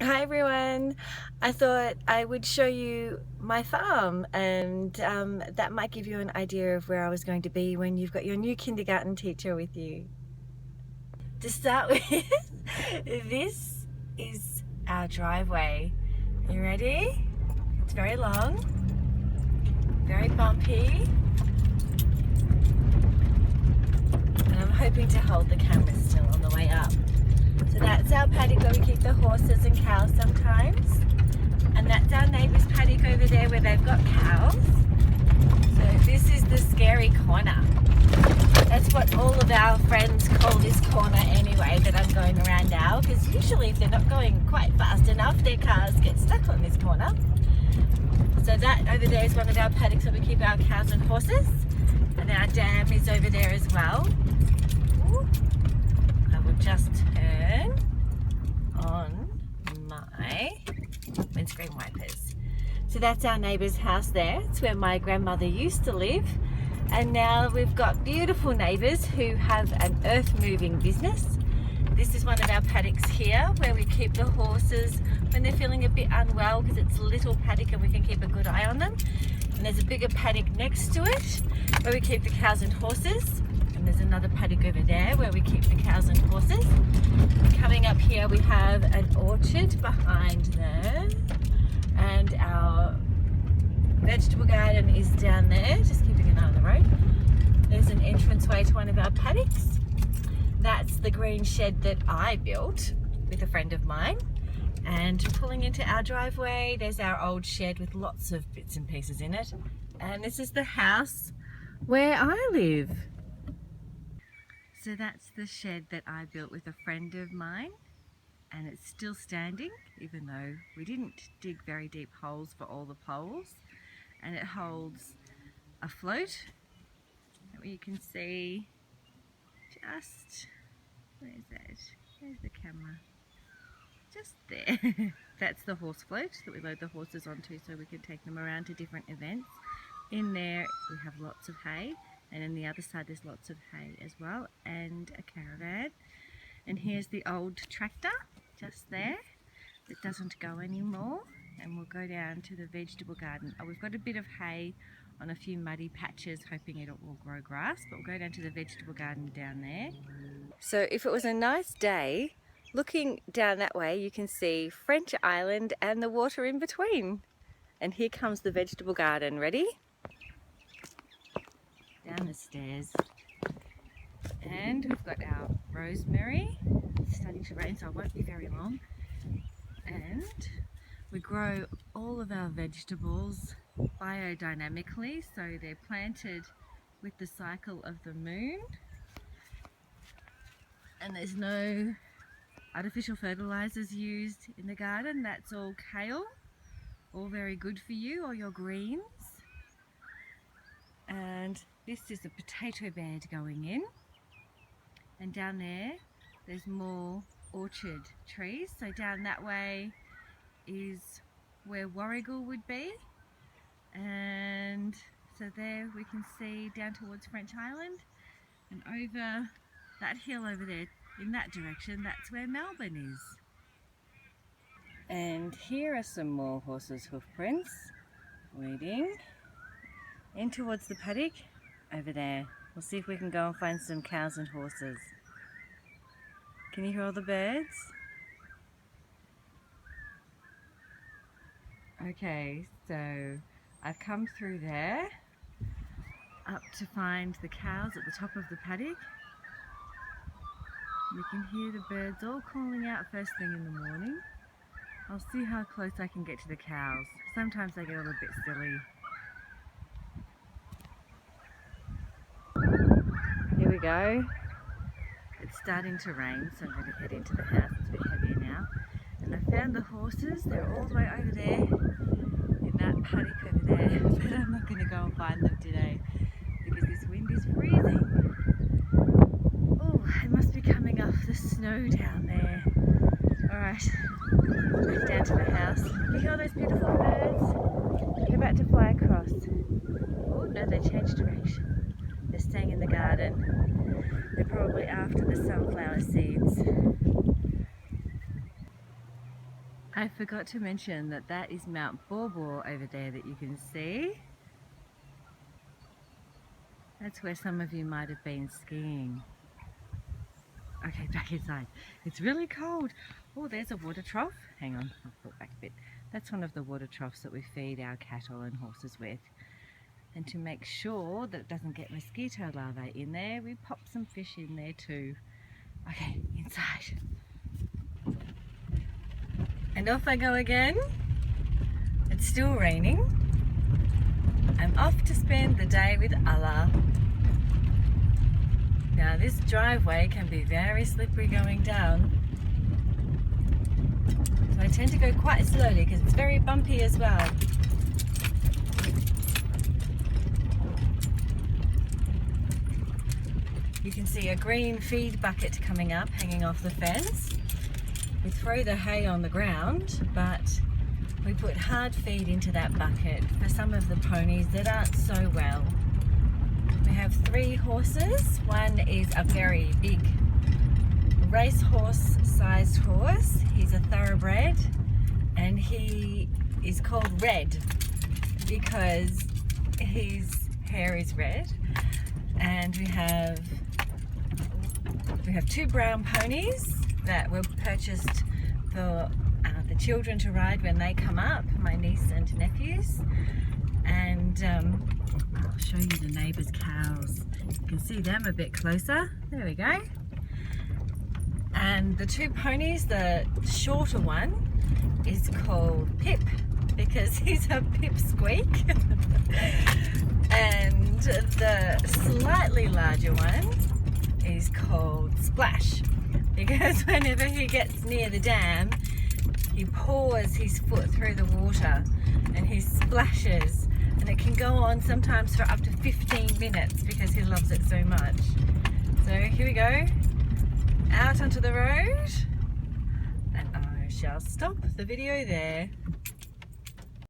Hi everyone. I thought I would show you my farm and that might give you an idea of where I was going to be when you've got your new kindergarten teacher with you. To start with, this is our driveway. You ready? It's very long, very bumpy, and I'm hoping to hold the camera still on the way up. So that's our paddock where we keep the horses and cows sometimes. And that's our neighbour's paddock over there where they've got cows. So this is the scary corner. That's what all of our friends call this corner anyway that I'm going around now, because usually if they're not going quite fast enough, their cars get stuck on this corner. So that over there is one of our paddocks where we keep our cows and horses. And our dam is over there as well. Ooh. I will just turn on my windscreen wipers. So that's our neighbour's house there. It's where my grandmother used to live. And now we've got beautiful neighbours who have an earth moving business. This is one of our paddocks here where we keep the horses when they're feeling a bit unwell, because it's a little paddock and we can keep a good eye on them. And there's a bigger paddock next to it where we keep the cows and horses. And there's another paddock over there where we keep the cows and horses. Coming up here we have an orchard behind there, and our vegetable garden is down there, just keeping an eye on the road. There's an entranceway to one of our paddocks. That's the green shed that I built with a friend of mine. And pulling into our driveway, there's our old shed with lots of bits and pieces in it. And this is the house where I live. So that's the shed that I built with a friend of mine, and it's still standing even though we didn't dig very deep holes for all the poles. And it holds a float that you can see just, where is that? There's the camera. Just there. That's the horse float that we load the horses onto so we can take them around to different events. In there we have lots of hay, and on the other side there's lots of hay as well, and a caravan. And here's the old tractor just there that doesn't go anymore, and we'll go down to the vegetable garden. We've got a bit of hay on a few muddy patches, hoping it will grow grass, but we'll go down to the vegetable garden down there. So if it was a nice day, looking down that way you can see French Island and the water in between. And here comes the vegetable garden. Ready? Down the stairs. And we've got our rosemary. It's starting to rain, so it won't be very long. And we grow all of our vegetables biodynamically, so they're planted with the cycle of the moon, and there's no artificial fertilizers used in the garden. That's all kale, all very good for you, or your greens. And this is a potato bed going in, and down there's more orchard trees. So down that way is where Warrigal would be, and so there we can see down towards French Island, and over that hill over there in that direction, that's where Melbourne is. And here are some more horses' hoof prints leading in towards the paddock over there. We'll see if we can go and find some cows and horses. Can you hear all the birds? Okay, so I've come through there up to find the cows at the top of the paddock. You can hear the birds all calling out first thing in the morning. I'll see how close I can get to the cows. Sometimes they get a little bit silly. Here we go. It's starting to rain, so I'm going to head into the house. It's a bit heavier now. And I found the horses. They're all the way over there in that paddock over there. But I'm not going to go and find them today because this wind is freezing. Oh, it must be coming off the snow down there. Alright, back down to the house. You hear all those beautiful birds? They're about to fly across. Oh no, they changed direction. They're staying in the garden. They're probably after the sunflower seeds. I forgot to mention that that is Mount Baw Baw over there that you can see. That's where some of you might have been skiing. Okay, back inside. It's really cold. Oh, there's a water trough. Hang on, I'll put it back a bit. That's one of the water troughs that we feed our cattle and horses with. And to make sure that it doesn't get mosquito larvae in there, we pop some fish in there too. Okay, inside. And off I go again. It's still raining. I'm off to spend the day with Allah. Now this driveway can be very slippery going down. So I tend to go quite slowly because it's very bumpy as well. You can see a green feed bucket coming up, hanging off the fence. We throw the hay on the ground, but we put hard feed into that bucket for some of the ponies that aren't so well. We have 3 horses. One is a very big racehorse sized horse. He's a thoroughbred and he is called Red because his hair is red. And we have 2 brown ponies that were purchased for the children to ride when they come up, my niece and nephews. And I'll show you the neighbour's cows. You can see them a bit closer. There we go. And the 2 ponies, the shorter one is called Pip because he's a pipsqueak. And the slightly larger one is called Splash because whenever he gets near the dam, he pours his foot through the water and he splashes, and it can go on sometimes for up to 15 minutes because he loves it so much. So here we go, out onto the road, and I shall stop the video there.